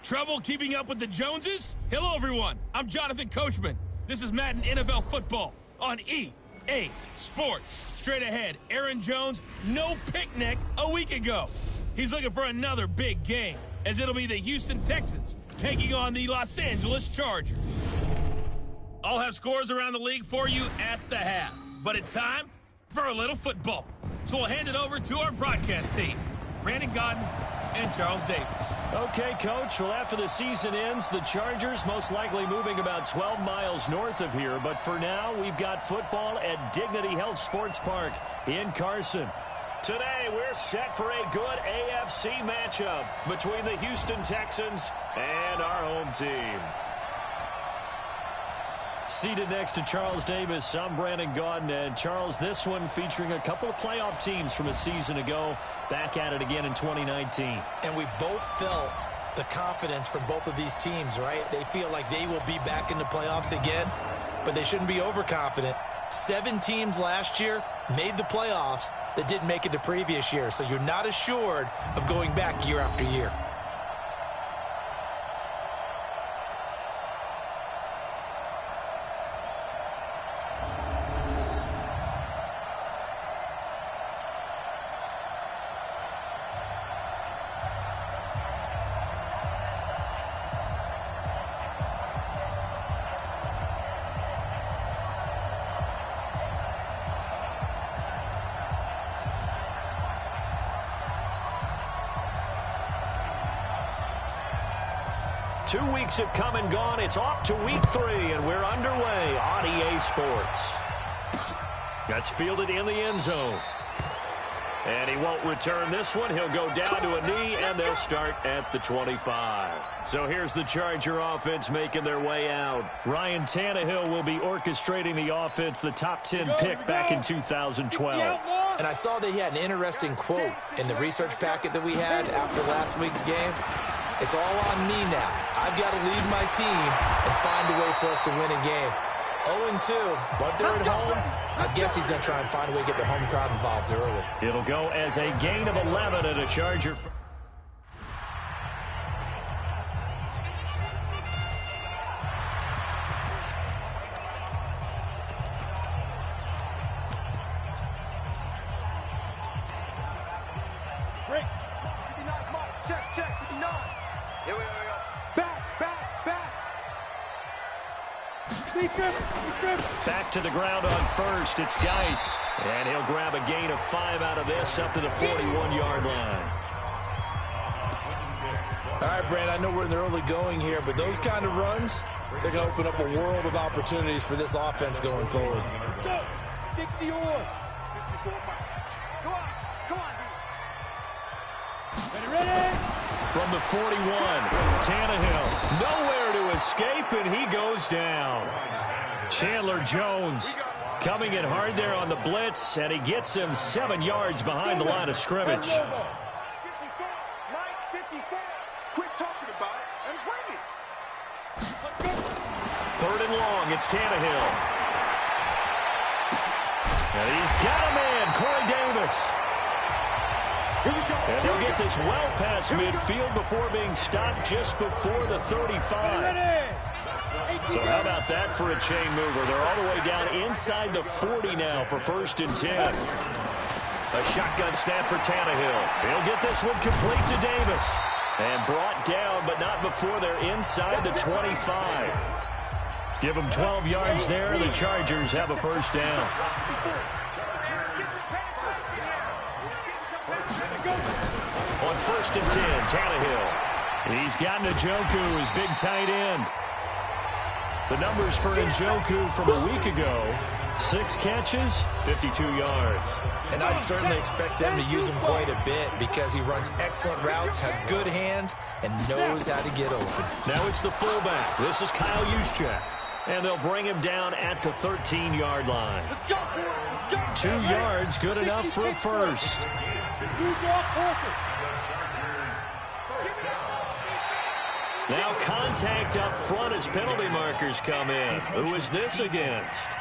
Trouble keeping up with the Joneses? Hello, everyone. I'm Jonathan Coachman. This is Madden NFL Football on EA Sports. Straight ahead, Aaron Jones, no picnic a week ago. He's looking for another big game, as it'll be the Houston Texans taking on the Los Angeles Chargers. I'll have scores around the league for you at the half, but it's time for a little football. So we'll hand it over to our broadcast team, Brandon Godden and Charles Davis. Okay, Coach. Well, after the season ends, the Chargers most likely moving about 12 miles north of here. But for now, we've got football at Dignity Health Sports Park in Carson. Today, we're set for a good AFC matchup between the Houston Texans and our home team. Seated next to Charles Davis, I'm Brandon Gaudin. And Charles, this one featuring a couple of playoff teams from a season ago, back at it again in 2019. And we both felt the confidence from both of these teams, right? They feel like they will be back in the playoffs again, but they shouldn't be overconfident. 7 teams last year made the playoffs that didn't make it the previous year, so you're not assured of going back year after year. Two weeks have come and gone. It's off to week 3, and we're underway on EA Sports. That's fielded in the end zone. And he won't return this one. He'll go down to a knee, and they'll start at the 25. So here's the Charger offense making their way out. Ryan Tannehill will be orchestrating the offense, the top 10 pick back in 2012. And I saw that he had an interesting quote in the research packet that we had after last week's game. It's all on me now. I've got to lead my team and find a way for us to win a game. 0-2, but they're at home. I guess he's going to try and find a way to get the home crowd involved early. It'll go as a gain of 11 and a Charger. Back to the ground on first. It's Geis. And he'll grab a gain of 5 out of this up to the 41-yard line. All right, Brand, I know we're in the early going here, but those kind of runs, they're going to open up a world of opportunities for this offense going forward. 60 on. Come on. Ready? From the 41, Tannehill nowhere to escape, and he goes down. Chandler Jones coming in hard there on the blitz, and he gets him 7 yards behind the line of scrimmage. 54, Mike, 54. Quit talking about it and bring it. 3rd and long, it's Tannehill. And he's got a man, Corey Davis. And they'll get this well past midfield before being stopped just before the 35. So how about that for a chain mover? They're all the way down inside the 40 now for 1st and 10. A shotgun snap for Tannehill. He'll get this one complete to Davis. And brought down, but not before they're inside the 25. Give them 12 yards there, and the Chargers have a 1st down. On 1st and 10, Tannehill. He's got Njoku, his big tight end. The numbers for Njoku from a week ago, 6 catches, 52 yards. And I'd certainly expect them to use him quite a bit because he runs excellent routes, has good hands, and knows how to get open. Now it's the fullback. This is Kyle Juszczyk. And they'll bring him down at the 13-yard line. 2 yards, good enough for a 1st. Now contact up front as penalty markers come in. Who is this against?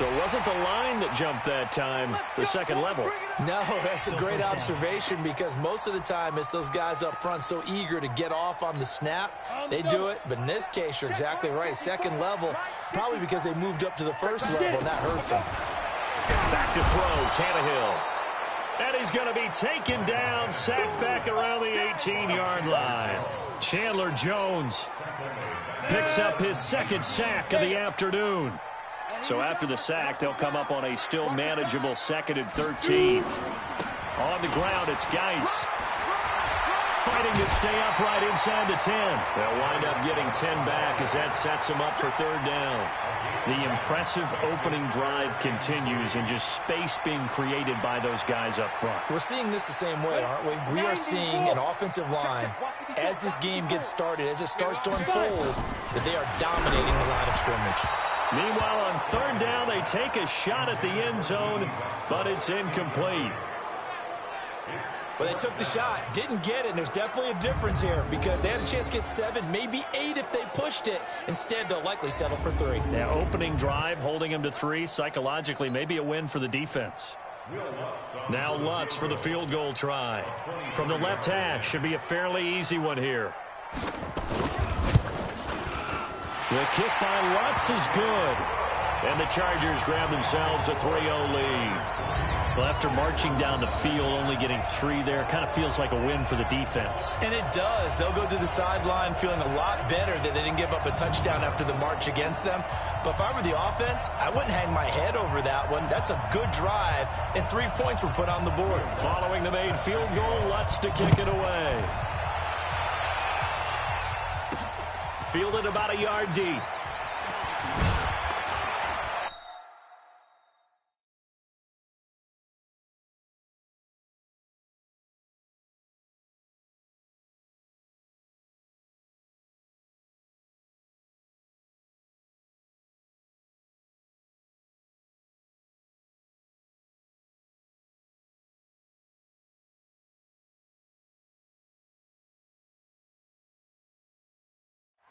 The wasn't the line that jumped that time, the second level. No, that's a great observation because most of the time it's those guys up front so eager to get off on the snap. They do it, but in this case, you're exactly right. Second level, probably because they moved up to the first level, and that hurts them. Back to throw, Tannehill. And he's going to be taken down, sacked back around the 18-yard line. Chandler Jones picks up his second sack of the afternoon. So after the sack, they'll come up on a still manageable 2nd and 13. On the ground, it's Geis. Fighting to stay upright inside the 10. They'll wind up getting 10 back as that sets them up for 3rd down. The impressive opening drive continues and just space being created by those guys up front. We're seeing this the same way, aren't we? We are seeing an offensive line, as this game gets started, as it starts to unfold, that they are dominating the line of scrimmage. Meanwhile, on 3rd down, they take a shot at the end zone, but it's incomplete. Well, they took the shot, didn't get it, and there's definitely a difference here because they had a chance to get 7, maybe 8 if they pushed it. Instead, they'll likely settle for 3. Yeah, opening drive, holding them to 3, psychologically, maybe a win for the defense. Now Lutz for the field goal try. From the left hash, should be a fairly easy one here. The kick by Lutz is good. And the Chargers grab themselves a 3-0 lead. Well, after marching down the field, only getting 3 there, kind of feels like a win for the defense. And it does. They'll go to the sideline feeling a lot better that they didn't give up a touchdown after the march against them. But if I were the offense, I wouldn't hang my head over that one. That's a good drive, and 3 points were put on the board. Following the made field goal, Lutz to kick it away. Fielded about a yard deep.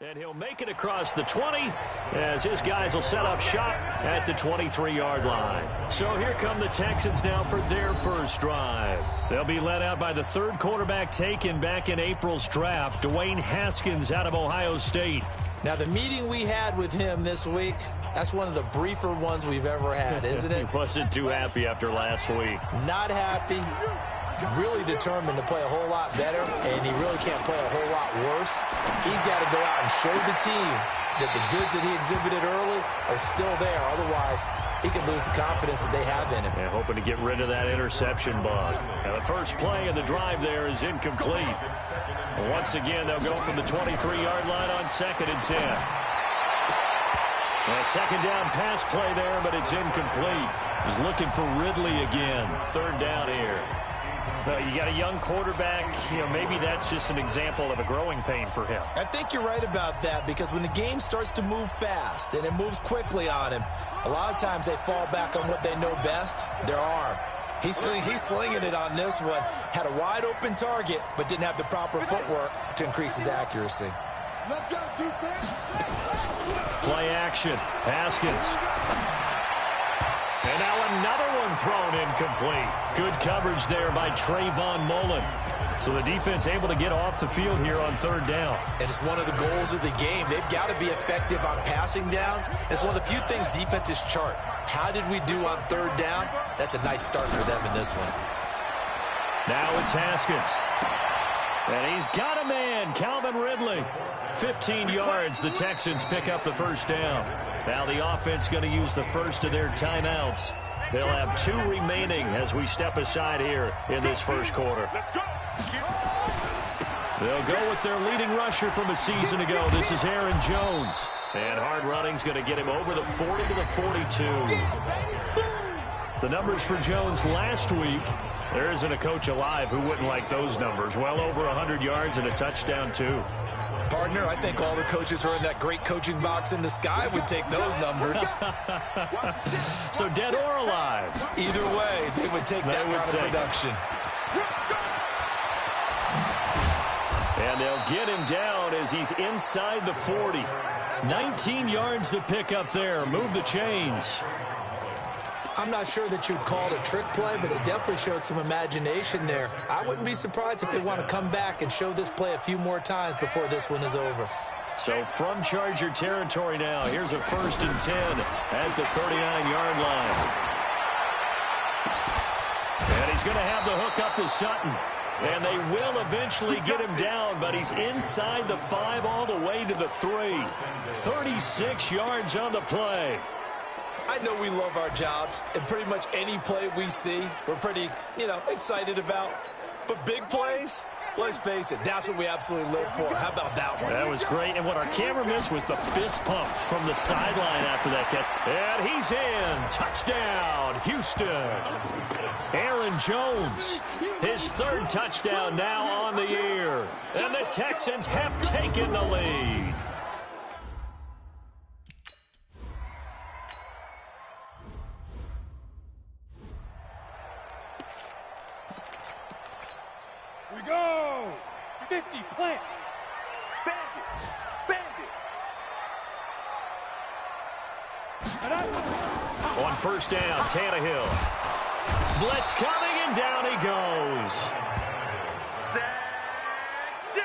And he'll make it across the 20 as his guys will set up shop at the 23-yard line. So here come the Texans now for their first drive. They'll be led out by the 3rd quarterback taken back in April's draft, Dwayne Haskins out of Ohio State. Now, the meeting we had with him this week, that's one of the briefer ones we've ever had, isn't it? He wasn't too happy after last week. Not happy. Really determined to play a whole lot better, and he really can't play a whole lot worse. He's got to go out and show the team that the goods that he exhibited early are still there. Otherwise, he could lose the confidence that they have in him. Yeah, hoping to get rid of that interception bug. Now, the first play of the drive there is incomplete. Once again, they'll go from the 23-yard line on 2nd and 10. A 2nd down pass play there, but it's incomplete. He's looking for Ridley again. 3rd down here. Well, you got a young quarterback, maybe that's just an example of a growing pain for him. I think you're right about that because when the game starts to move fast and it moves quickly on him, a lot of times they fall back on what they know best, their arm. He's slinging it on this one. Had a wide open target, but didn't have the proper footwork to increase his accuracy. Let's go, defense. Play action. Haskins. And now another one thrown incomplete. Good coverage there by Trayvon Mullen. So the defense able to get off the field here on 3rd down. And it's one of the goals of the game. They've got to be effective on passing downs. It's one of the few things defenses chart. How did we do on 3rd down? That's a nice start for them in this one. Now it's Haskins. And he's got a man, Calvin Ridley. 15 yards, the Texans pick up the first down. Now the offense going to use the first of their timeouts. They'll have 2 remaining as we step aside here in this first quarter. They'll go with their leading rusher from a season ago. This is Aaron Jones. And hard running's going to get him over the 40 to the 42. The numbers for Jones last week, there isn't a coach alive who wouldn't like those numbers. Well over 100 yards and a touchdown, too. Partner, I think all the coaches who are in that great coaching box in the sky would take those numbers. So dead or alive? Either way, they would take that kind of production. And they'll get him down as he's inside the 40. 19 yards to pick up there. Move the chains. I'm not sure that you'd call it a trick play, but it definitely showed some imagination there. I wouldn't be surprised if they want to come back and show this play a few more times before this one is over. So from Charger territory now, here's a 1st and 10 at the 39-yard line. And he's going to have the hook up to Sutton. And they will eventually get him down, but he's inside the 5 all the way to the 3. 36 yards on the play. I know we love our jobs, and pretty much any play we see, we're pretty, excited about. But big plays, let's face it, that's what we absolutely live for. How about that one? That was great, and what our camera missed was the fist pump from the sideline after that catch. And he's in. Touchdown, Houston. Aaron Jones, his 3rd touchdown now on the year. And the Texans have taken the lead. We go! 50, plant! Bandit! On 1st down, Tannehill. Blitz coming, and down he goes. Sack down!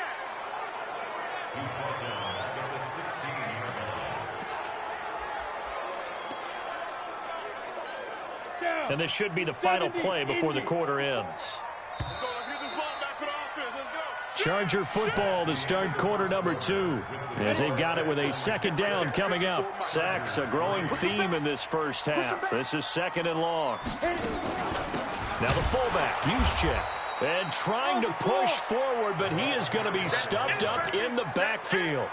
And this should be the final play before the quarter ends. Let's go. Let's get this ball back for the offense. Let's go. Charger football to start quarter number 2. As they've got it with a 2nd down coming up. Sacks a growing theme in this first half. This is 2nd and long. Now the fullback, Juszczyk. And trying to push forward, but he is going to be stuffed up in the backfield.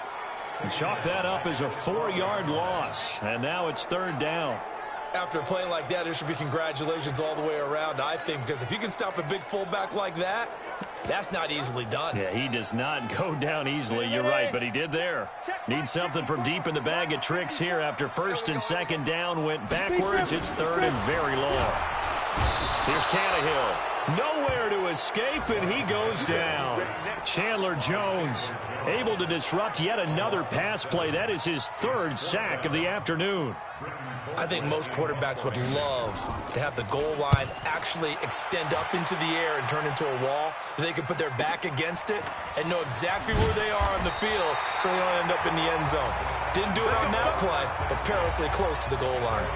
And chalk that up as a 4-yard loss. And now it's 3rd down. After a play like that, there should be congratulations all the way around, I think, because if you can stop a big fullback like that, that's not easily done. Yeah, he does not go down easily, you're right, but he did there. Needs something from deep in the bag of tricks here after 1st and 2nd down went backwards. It's 3rd and very long. Here's Tannehill. Nowhere to escape, and he goes down. Chandler Jones able to disrupt yet another pass play. That is his 3rd sack of the afternoon. I think most quarterbacks would love to have the goal line actually extend up into the air and turn into a wall. They can put their back against it and know exactly where they are on the field so they don't end up in the end zone. Didn't do it on that play, but perilously close to the goal line.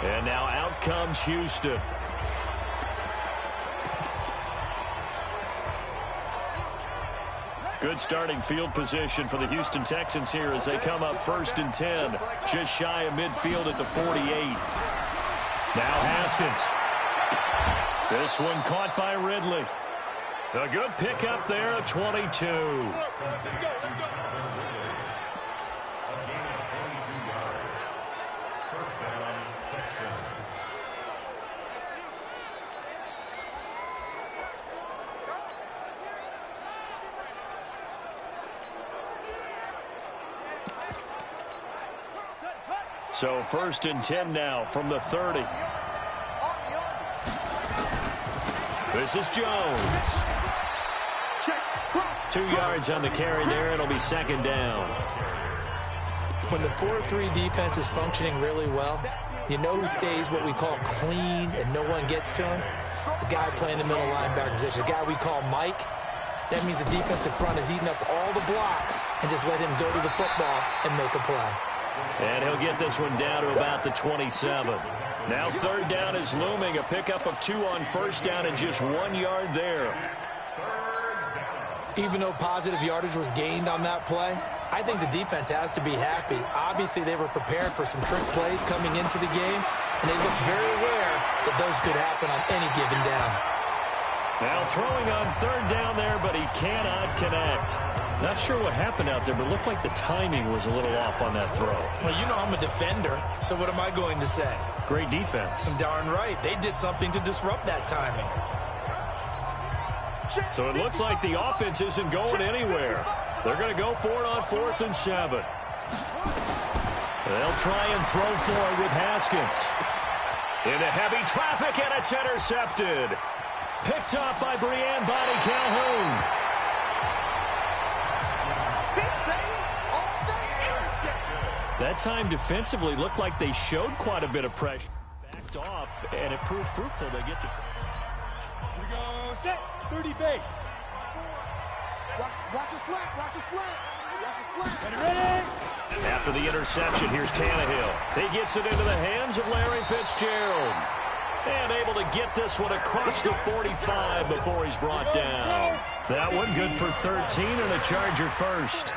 And now out comes Houston. Good starting field position for the Houston Texans here as they come up 1st and 10. Just shy of midfield at the 48. Now Haskins. This one caught by Ridley. A good pickup there at 22. So 1st and 10 now from the 30. This is Jones. 2 yards on the carry there. It'll be 2nd down. When the 4-3 defense is functioning really well, you know who stays what we call clean and no one gets to him? The guy playing the middle linebacker position, the guy we call Mike. That means the defensive front is eating up all the blocks and just let him go to the football and make a play. And he'll get this one down to about the 27. Now 3rd down is looming. A pickup of 2 on 1st down and just 1 yard there. Even though positive yardage was gained on that play, I think the defense has to be happy. Obviously, they were prepared for some trick plays coming into the game, and they looked very aware that those could happen on any given down. Now throwing on 3rd down there, but he cannot connect. Not sure what happened out there, but it looked like the timing was a little off on that throw. Well, you know I'm a defender, so what am I going to say? Great defense. Darn right. They did something to disrupt that timing. So it looks like the offense isn't going anywhere. They're going to go for it on 4th and 7. They'll try and throw for it with Haskins. Into heavy traffic, and it's intercepted. Picked up by Brianne Bonnie Calhoun. That time defensively looked like they showed quite a bit of pressure. and it proved fruitful. They get the... Here we go, set, 30 base. Watch a slant, watch a slant. Watch a slant. Ready? After the interception, here's Tannehill. He gets it into the hands of Larry Fitzgerald. And able to get this one across the 45 before he's brought down. That one good for 13 and a Charger first.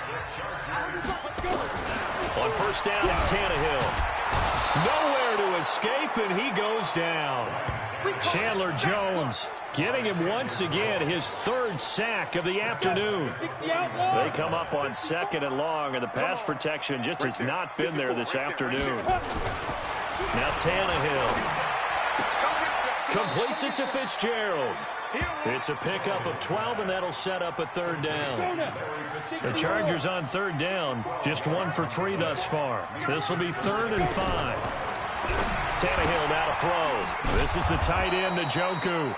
On first down, it's Tannehill. Nowhere to escape, and he goes down. Chandler Jones getting him once again his third sack of the afternoon. They come up on 2nd and long, and the pass protection just has not been there this afternoon. Now Tannehill completes it to Fitzgerald. It's a pickup of 12, and that'll set up a 3rd down. The Chargers on 3rd down, just 1 for 3 thus far. This will be 3rd and 5. Tannehill now to throw. This is the tight end, Njoku.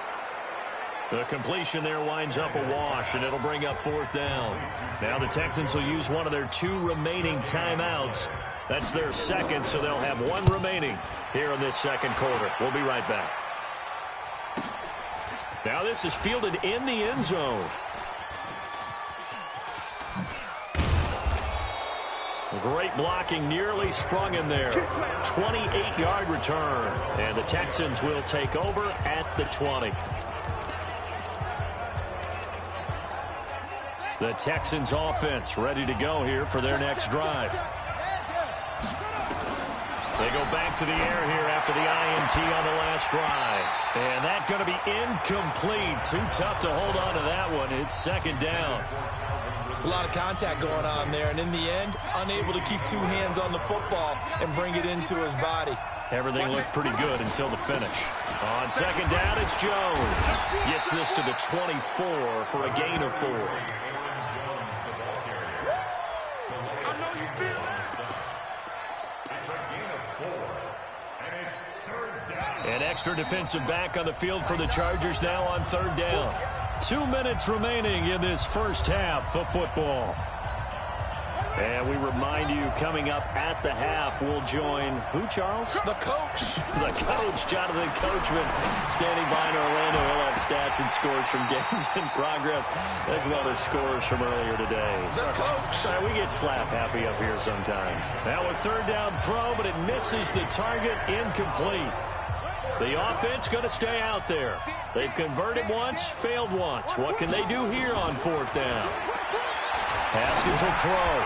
The completion there winds up a wash, and it'll bring up 4th down. Now the Texans will use one of their 2 remaining timeouts. That's their 2nd, so they'll have 1 remaining here in this 2nd quarter. We'll be right back. Now this is fielded in the end zone. Great blocking, nearly sprung in there. 28-yard return. And the Texans will take over at the 20. The Texans offense ready to go here for their next drive. They go back to the air here after the INT on the last drive. And that's going to be incomplete. Too tough to hold on to that one. It's 2nd down. It's a lot of contact going on there, and in the end, unable to keep 2 hands on the football and bring it into his body. Everything looked pretty good until the finish. On 2nd down, it's Jones. Gets this to the 24 for a gain of 4. An extra defensive back on the field for the Chargers now on 3rd down. 2 minutes remaining in this first half of football. And we remind you, coming up at the half, we'll join who, Charles? The coach. The coach, Jonathan Coachman, standing by in Orlando. He'll have stats and scores from games in progress, as well as scores from earlier today. The coach. Sorry, we get slap happy up here sometimes. Now a 3rd down throw, but it misses the target, incomplete. The offense going to stay out there. They've converted once, failed once. What can they do here on 4th down? Haskins will throw.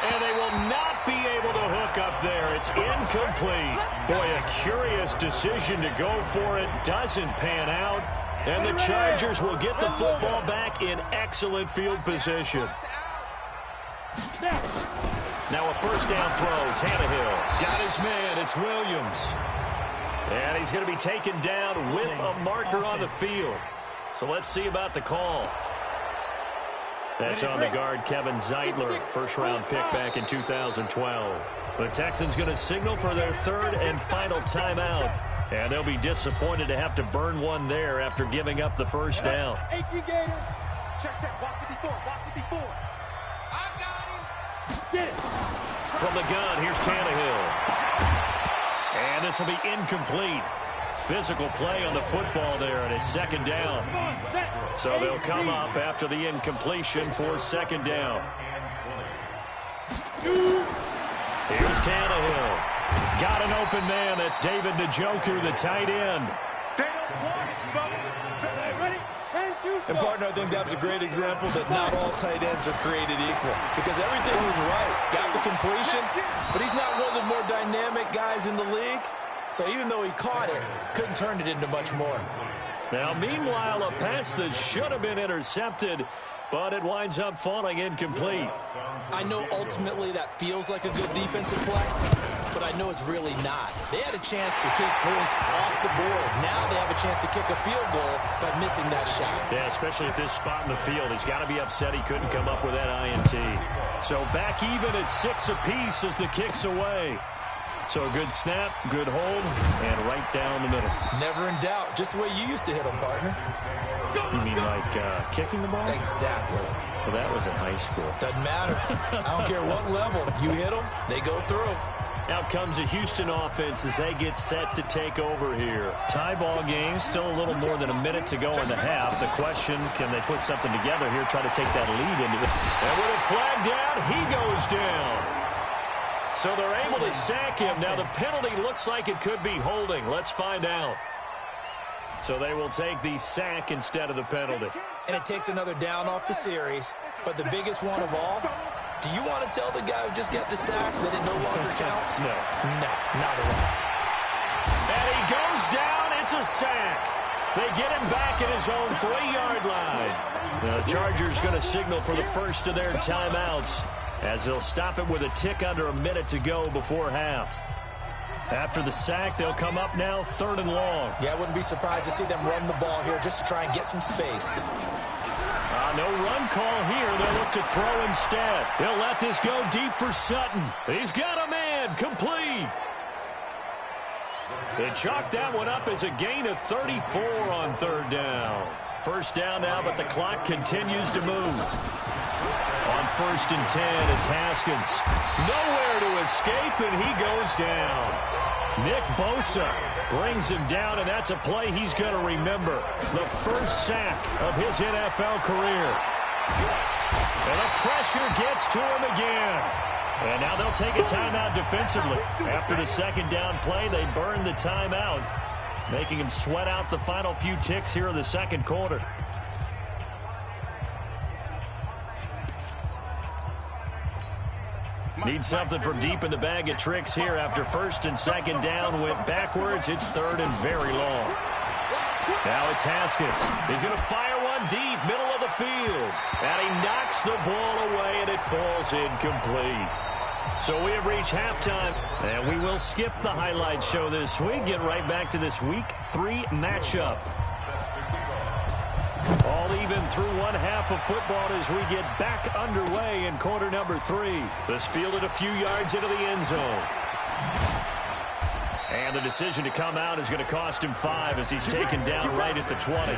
And they will not be able to hook up there. It's incomplete. Boy, a curious decision to go for it. Doesn't pan out. And the Chargers will get the football back in excellent field position. Now a 1st down throw. Tannehill got his man. It's Williams. And he's going to be taken down with a marker on the field. So let's see about the call. That's on the guard, Kevin Zeitler, 1st-round pick back in 2012. The Texans going to signal for their 3rd and final timeout. And they'll be disappointed to have to burn one there after giving up the 1st down. Check, walk 54, walk 54. I got him. Get it. From the gun, here's Tannehill. And this will be incomplete. Physical play on the football there, and it's 2nd down. So they'll come up after the incompletion for 2nd down. Here's Tannehill. Got an open man. That's David Njoku, the tight end. And, partner, I think that's a great example that not all tight ends are created equal. Because everything was right. Got the completion, but he's not one of the more dynamic guys in the league. So even though he caught it, couldn't turn it into much more. Now, meanwhile, a pass that should have been intercepted, but it winds up falling incomplete. I know ultimately that feels like a good defensive play, but I know it's really not. They had a chance to kick points off the board. Now they have a chance to kick a field goal by missing that shot. Yeah, especially at this spot in the field. He's got to be upset he couldn't come up with that INT. So back even at 6 apiece as the kick's away. So good snap, good hold, and right down the middle. Never in doubt. Just the way you used to hit them, partner. You mean like kicking the ball? Exactly. Well, that was in high school. Doesn't matter. I don't care what level. You hit them, they go through. Out comes the Houston offense as they get set to take over here. Tie ball game, still a little more than a minute to go in the half. The question, can they put something together here, try to take that lead into it? And with a flag down, he goes down. So they're able to sack him. Now the penalty looks like it could be holding. Let's find out. So they will take the sack instead of the penalty. And it takes another down off the series. But the biggest one of all, do you want to tell the guy who just got the sack that it no longer counts? No. No, not at all. And he goes down. It's a sack. They get him back at his own 3-yard line. The Chargers going to signal for the first of their timeouts as they'll stop it with a tick under a minute to go before half. After the sack, they'll come up now 3rd and long. Yeah, I wouldn't be surprised to see them run the ball here just to try and get some space. No run call here. They'll look to throw instead. They'll let this go deep for Sutton. He's got a man. Complete. They chalk that one up as a gain of 34 on 3rd down. First down now, but the clock continues to move. On 1st and 10, it's Haskins. Nowhere to escape, and he goes down. Nick Bosa brings him down, and that's a play he's going to remember. The first sack of his NFL career. And the pressure gets to him again. And now they'll take a timeout defensively. After the 2nd down play, they burn the timeout, making him sweat out the final few ticks here in the 2nd quarter. Need something from deep in the bag of tricks here after 1st and 2nd down went backwards. It's 3rd and very long. Now it's Haskins. He's going to fire one deep, middle of the field. And he knocks the ball away, and it falls incomplete. So we have reached halftime, and we will skip the highlight show this week. Get right back to this Week 3 matchup. All even through one half of football as we get back underway in quarter number 3. This fielded a few yards into the end zone. And the decision to come out is going to cost him 5 as he's taken down right at the 20.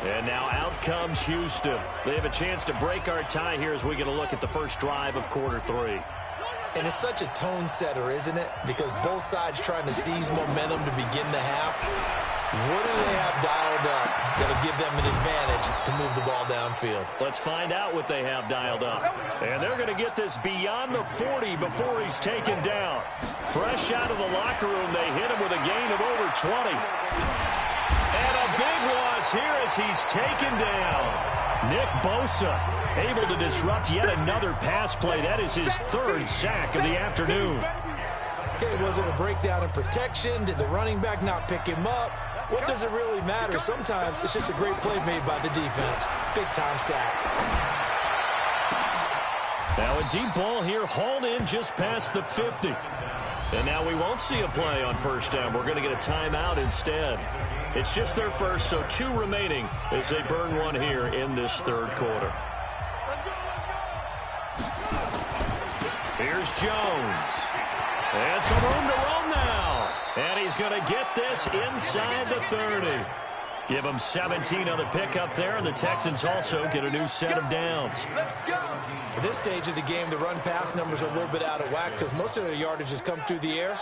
And now out comes Houston. They have a chance to break our tie here as we get a look at the first drive of quarter 3. And it's such a tone setter, isn't it? Because both sides trying to seize momentum to begin the half. What do they have dialed up that'll give them an advantage to move the ball downfield? Let's find out what they have dialed up. And they're going to get this beyond the 40 before he's taken down. Fresh out of the locker room, they hit him with a gain of over 20. And a big loss here as he's taken down. Nick Bosa able to disrupt yet another pass play. That is his 3rd sack of the afternoon. Okay, was it a breakdown in protection? Did the running back not pick him up? What does it really matter? Sometimes it's just a great play made by the defense. Big-time sack. Now a deep ball here, hauled in just past the 50. And now we won't see a play on 1st down. We're going to get a timeout instead. It's just their first, so 2 remaining as they burn one here in this 3rd quarter. Here's Jones. And some room to run now. And he's going to get this inside the 30. Give them 17 on the pickup there, and the Texans also get a new set of downs. At this stage of the game, the run-pass numbers are a little bit out of whack because most of their yardage has come through the air.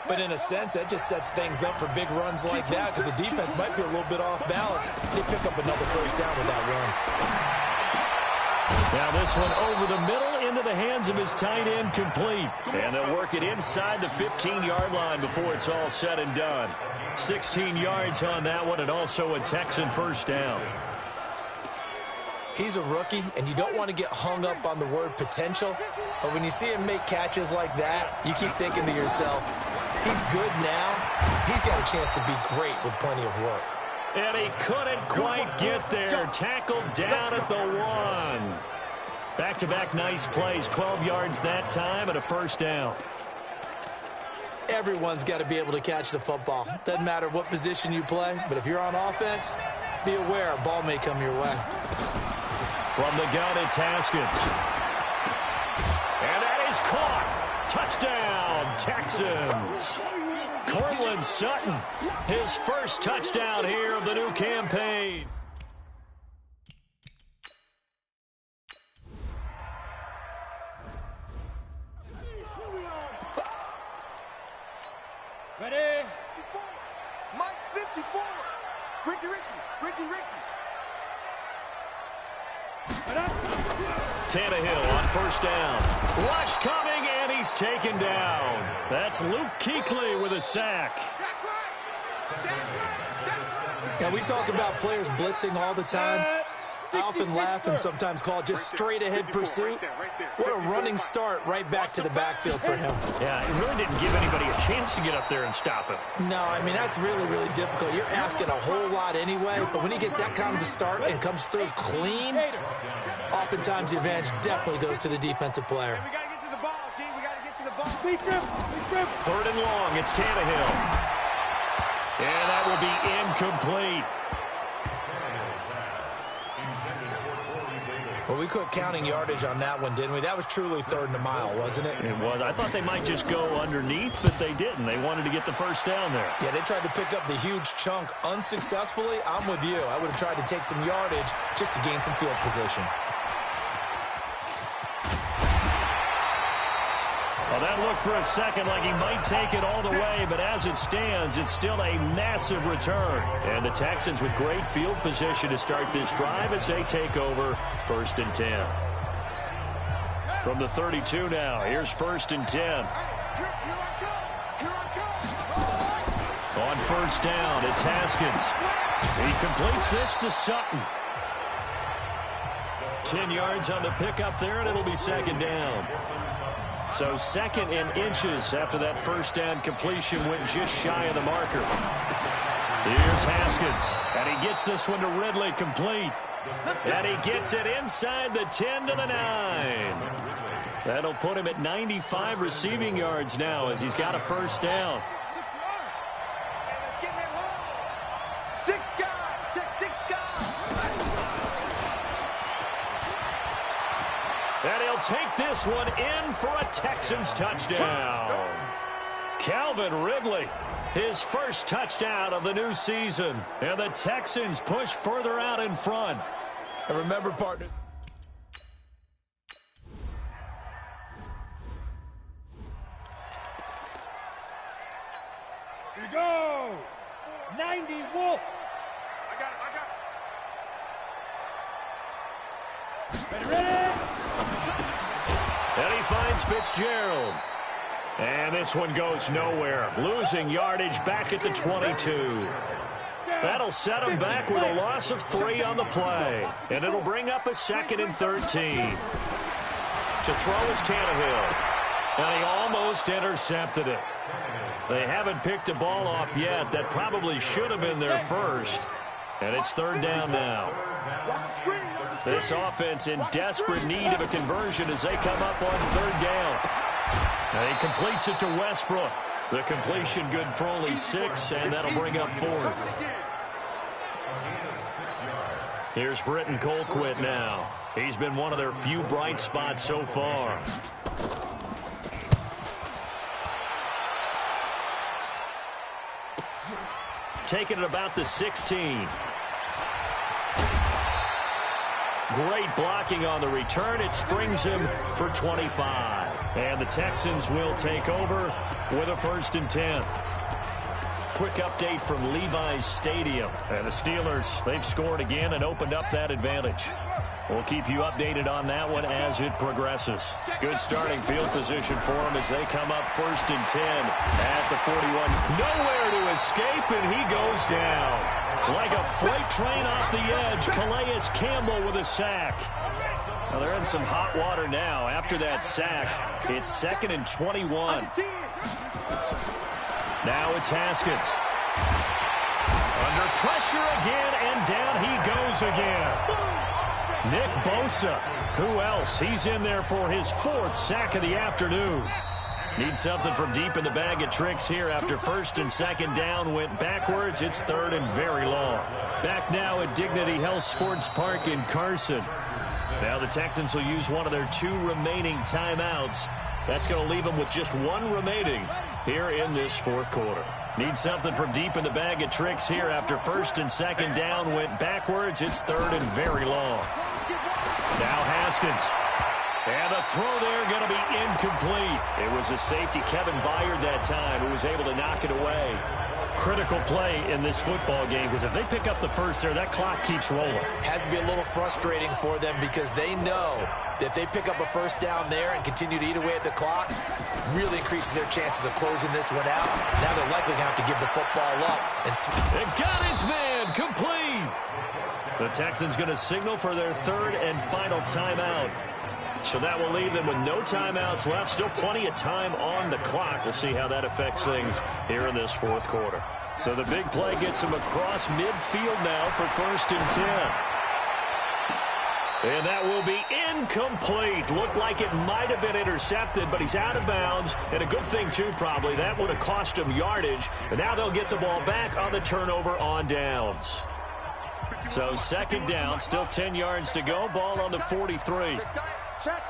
But in a sense, that just sets things up for big runs like that because the defense might be a little bit off balance. They pick up another 1st down with that run. Now this one over the middle into the hands of his tight end, complete. And they'll work it inside the 15-yard line before it's all said and done. 16 yards on that one, and also a Texan 1st down. He's a rookie, and you don't want to get hung up on the word potential. But when you see him make catches like that, you keep thinking to yourself, he's good now. He's got a chance to be great with plenty of work. And he couldn't quite get there. Tackled down at the 1. Back-to-back nice plays, 12 yards that time, and a 1st down. Everyone's got to be able to catch the football. Doesn't matter what position you play, but if you're on offense, be aware a ball may come your way. From the gun, it's Haskins. And that is caught. Touchdown, Texans. Cortland Sutton, his 1st touchdown here of the new campaign. Tannehill on first down. Rush coming, and he's taken down. That's Luke Kuechly with a sack. Now, we talk about players blitzing all the time. I often laugh and sometimes call it just straight-ahead pursuit. What a running start right back to the backfield for him. Yeah, it really didn't give anybody a chance to get up there and stop him. No, I mean, that's really, really difficult. You're asking a whole lot anyway, but when he gets that kind of a start and comes through clean, oftentimes the advantage definitely goes to the defensive player. We got to get to the ball, G. We got to get to the ball. Third and long, it's Tannehill. And that will be incomplete. Well, we quit counting yardage on that one, didn't we? That was truly third and a mile, wasn't it? It was. I thought they might just go underneath, but they didn't. They wanted to get the first down there. Yeah, they tried to pick up the huge chunk unsuccessfully. I'm with you. I would have tried to take some yardage just to gain some field position. Well, that looked for a second like he might take it all the way, but as it stands, it's still a massive return. And the Texans with great field position to start this drive as they take over 1st and 10. From the 32 now, here's 1st and 10. On first down, it's Haskins. He completes this to Sutton. 10 yards on the pickup there, and it'll be 2nd down. So 2nd and inches after that first down completion went just shy of the marker. Here's Haskins, and he gets this one to Ridley complete. And he gets it inside the 10 to the 9. That'll put him at 95 receiving yards now as he's got a first down. And he'll take this one in for a Texans touchdown. Calvin Ridley, his first touchdown of the new season. And the Texans push further out in front. And remember, partner, Here we go. 90 Wolf. I got it. Ready? And he finds Fitzgerald. And this one goes nowhere. Losing yardage back at the 22. That'll set him back with a loss of 3 on the play. And it'll bring up a 2nd and 13. To throw is Tannehill. And he almost intercepted it. They haven't picked a ball off yet. That probably should have been their first. And it's 3rd down now. This offense in desperate need of a conversion as they come up on 3rd down. And he completes it to Westbrook. The completion good for only 6, and that'll bring up 4th. Here's Britton Colquitt now. He's been one of their few bright spots so far. Taking it about the 16. Great blocking on the return. It springs him for 25. And the Texans will take over with a 1st and 10. Quick update from Levi's Stadium. And the Steelers, they've scored again and opened up that advantage. We'll keep you updated on that one as it progresses. Good starting field position for them as they come up 1st and 10 at the 41. Nowhere to escape, and he goes down. Like a freight train off the edge, Calais Campbell with a sack. Well, they're in some hot water now. After that sack, it's 2nd and 21. Now it's Haskins. Under pressure again, and down he goes again. Nick Bosa. Who else? He's in there for his 4th sack of the afternoon. Needs something from deep in the bag of tricks here after 1st and 2nd down went backwards. It's 3rd and very long. Back now at Dignity Health Sports Park in Carson. Now the Texans will use one of their 2 remaining timeouts. That's going to leave them with just 1 remaining here in this 4th quarter. Need something from deep in the bag of tricks here after 1st and 2nd down went backwards. It's 3rd and very long. Now Haskins. And the throw there going to be incomplete. It was a safety, Kevin Byard, that time, who was able to knock it away. critical play in this football game, because if they pick up the first there, that clock keeps rolling. Has to be a little frustrating for them because they know that if they pick up a first down there and continue to eat away at the clock, really increases their chances of closing this one out. Now they're likely going to have to give the football up. And got his man complete. The Texans going to signal for their third and final timeout. So that will leave them with no timeouts left. Still plenty of time on the clock. We'll see how that affects things here in this fourth quarter. So the big play gets him across midfield now for 1st and 10. And that will be incomplete. Looked like it might have been intercepted, but he's out of bounds. And a good thing, too, probably. That would have cost him yardage. And now they'll get the ball back on the turnover on downs. So 2nd down, still 10 yards to go. Ball on the 43. Check.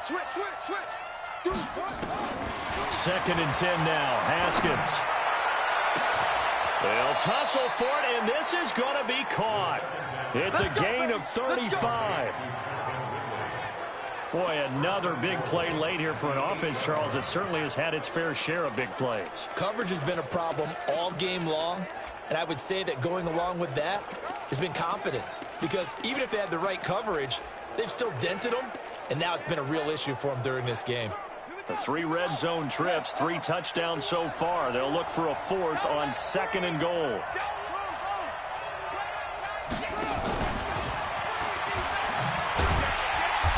Switch. 2nd and 10 now. Haskins. They'll tussle for it, and this is going to be caught. It's a gain of 35. Boy, another big play late here for an offense, Charles, that certainly has had its fair share of big plays. Coverage has been a problem all game long, and I would say that going along with that has been confidence, because even if they had the right coverage, they've still dented them, and now it's been a real issue for them during this game. The 3 red zone trips, 3 touchdowns so far. They'll look for a 4th on 2nd and goal.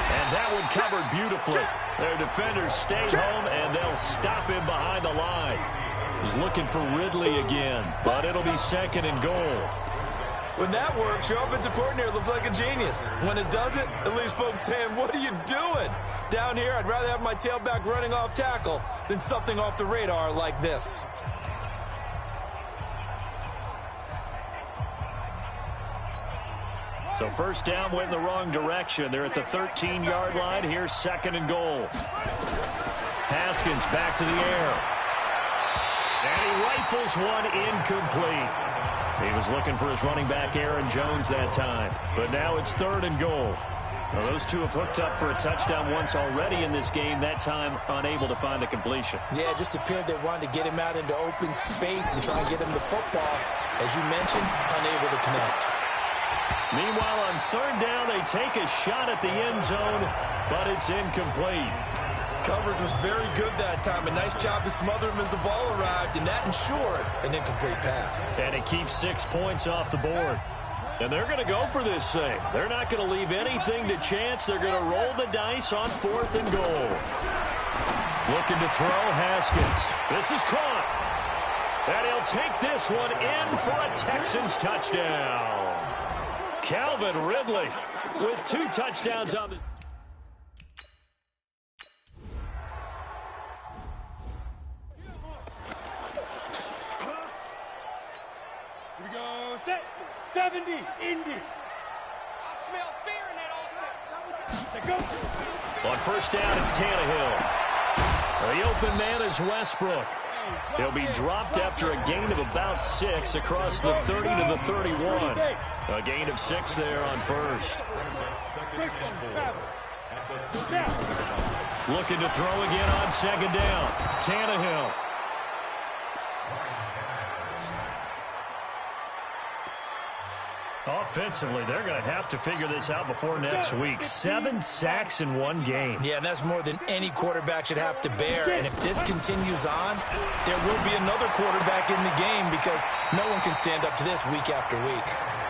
And that one covered beautifully. Their defenders stayed home, and they'll stop him behind the line. He's looking for Ridley again, but it'll be 2nd and goal. When that works, your offensive coordinator looks like a genius. When it doesn't, it leaves folks saying, what are you doing? Down here, I'd rather have my tailback running off tackle than something off the radar like this. So 1st down went in the wrong direction. They're at the 13-yard line. Here's 2nd and goal. Haskins back to the air. And he rifles one incomplete. He was looking for his running back, Aaron Jones, that time. But now it's 3rd and goal. Well, those two have hooked up for a touchdown once already in this game, that time unable to find the completion. Yeah, it just appeared they wanted to get him out into open space and try and get him the football. As you mentioned, unable to connect. Meanwhile, on 3rd down, they take a shot at the end zone, but it's incomplete. Coverage was very good that time. A nice job to smother him as the ball arrived, and that ensured an incomplete pass. And it keeps 6 points off the board. And they're going to go for this thing. They're not going to leave anything to chance. They're going to roll the dice on 4th and goal. Looking to throw, Haskins. This is caught. And he'll take this one in for a Texans touchdown. Calvin Ridley with 2 touchdowns on the... Here we go. Set. 70. Indy. I smell fear in that offense. Let's go. On 1st down, it's Tannehill. The open man is Westbrook. He'll be dropped after a gain of about 6 across the 30 to the 31. A gain of 6 there on 1st. Looking to throw again on 2nd down. Tannehill. Offensively, they're going to have to figure this out before next week. 7 sacks in 1 game. Yeah, and that's more than any quarterback should have to bear. And if this continues on, there will be another quarterback in the game because no one can stand up to this week after week.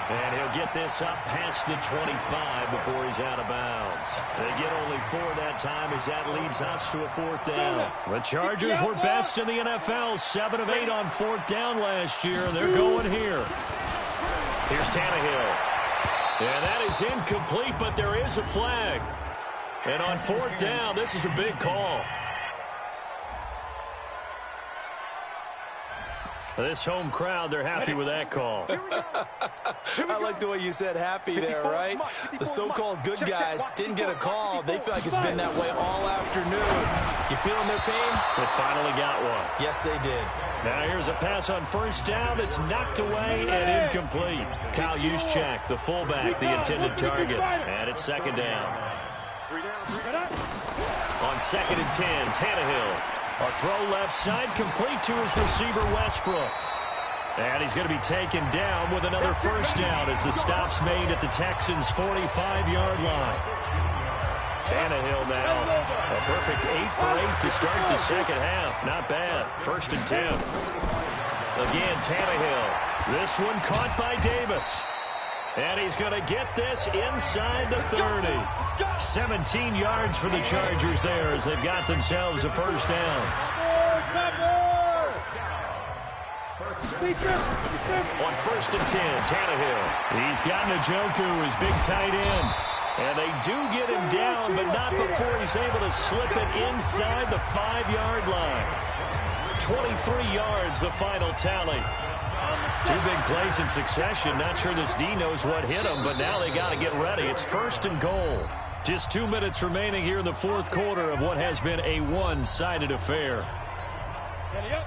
And he'll get this up past the 25 before he's out of bounds. They get only 4 that time as that leads us to a 4th down. The Chargers were best in the NFL, 7 of 8 on 4th down last year. They're going here. Here's Tannehill. And that is incomplete, but there is a flag. And on 4th down, this is a big call. This home crowd, they're happy with that call. I like the way you said happy there, right? The so-called good guys didn't get a call. They feel like it's been that way all afternoon. You feeling their pain? They finally got one. Yes, they did. Now here's a pass on 1st down. It's knocked away and incomplete. Kyle Juszczyk, the fullback, the intended target. And it's 2nd down. On 2nd and 10, Tannehill. A throw left side, complete to his receiver, Westbrook. And he's going to be taken down with another first down as the stop's made at the Texans' 45-yard line. Tannehill now, a perfect 8 for 8 to start the second half. Not bad. 1st and 10. Again, Tannehill. This one caught by Davis. And he's going to get this inside the 30. 17 yards for the Chargers there as they've got themselves a first down. On 1st and 10, Tannehill. He's got Njoku, his big tight end. And they do get him down, but not before he's able to slip it inside the 5-yard line. 23 yards, the final tally. 2 big plays in succession. Not sure this D knows what hit him, but now they got to get ready. It's 1st and goal. Just 2 minutes remaining here in the 4th quarter of what has been a one-sided affair.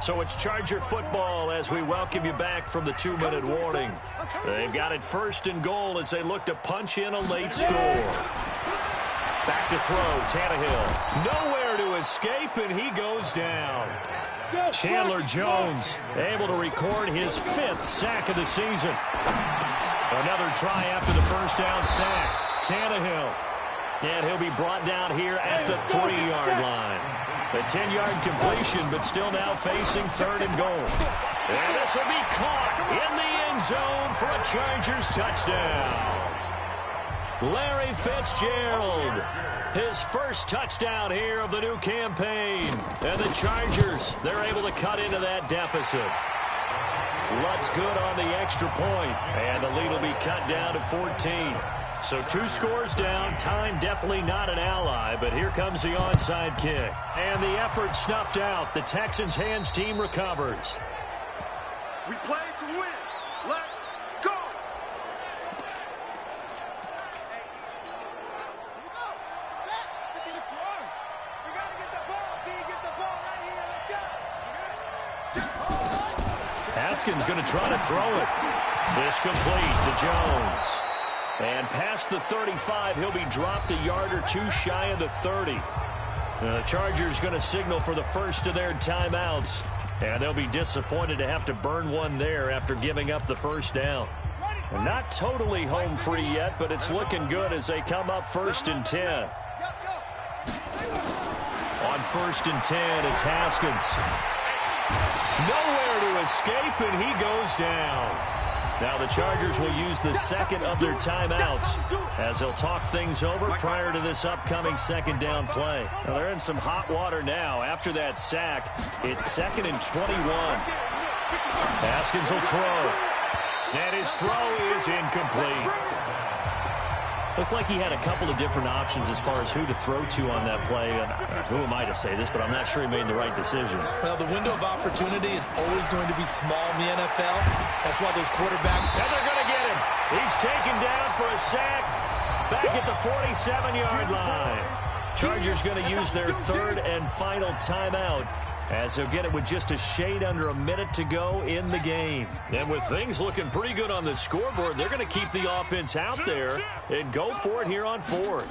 So it's Charger football as we welcome you back from the 2-minute warning. They've got it 1st and goal as they look to punch in a late score. Back to throw, Tannehill. Nowhere to escape, and he goes down. Chandler Jones able to record his 5th sack of the season. Another try after the first down sack. Tannehill. And he'll be brought down here at the 3-yard line. A 10-yard completion, but still now facing 3rd and goal. And this will be caught in the end zone for a Chargers touchdown. Larry Fitzgerald, his first touchdown here of the new campaign. And the Chargers, they're able to cut into that deficit. Lutz good on the extra point, and the lead will be cut down to 14. So 2 scores down, time definitely not an ally, but here comes the onside kick. And the effort snuffed out. The Texans' hands team recovers. We play to win. Let's go. We got to get the ball. Can you get the ball right here? Let's go. Haskins going to try to throw it. This complete to Jones. And past the 35, he'll be dropped a yard or 2 shy of the 30. The Chargers going to signal for the first of their timeouts. And they'll be disappointed to have to burn one there after giving up the first down. And not totally home free yet, but it's looking good as they come up 1st and 10. On 1st and 10, it's Haskins. Nowhere to escape, and he goes down. Now the Chargers will use the second of their timeouts as they'll talk things over prior to this upcoming 2nd down play. Now they're in some hot water now. After that sack, it's 2nd and 21. Haskins will throw. And his throw is incomplete. Looked like he had a couple of different options as far as who to throw to on that play. Who am I to say this, but I'm not sure he made the right decision. Well, the window of opportunity is always going to be small in the NFL. That's why those quarterbacks... And they're going to get him. He's taken down for a sack back at the 47-yard line. Chargers going to use their 3rd and final timeout as they'll get it with just a shade under a minute to go in the game. And with things looking pretty good on the scoreboard, they're going to keep the offense out there and go for it here on 4th.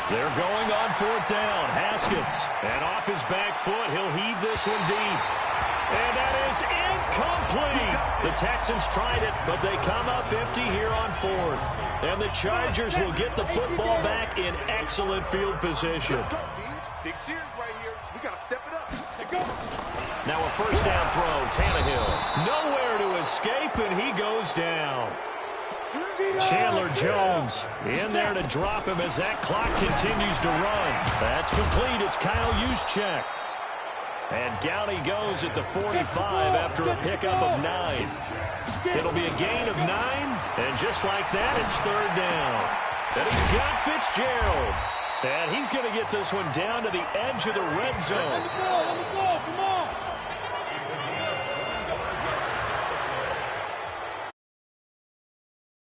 They're going on 4th down. Haskins. And off his back foot, he'll heave this one deep. And that is incomplete. The Texans tried it, but they come up empty here on 4th. And the Chargers will get the football back in excellent field position. 6 years right here. We got to step it up. Now a first down throw, Tannehill. Nowhere to escape, and he goes down. Chandler Jones in there to drop him as that clock continues to run. That's complete. It's Kyle Juszczyk. And down he goes at the 45 after a pickup of 9. It'll be a gain of 9, and just like that, it's 3rd down. And he's got Fitzgerald. And he's going to get this one down to the edge of the red zone.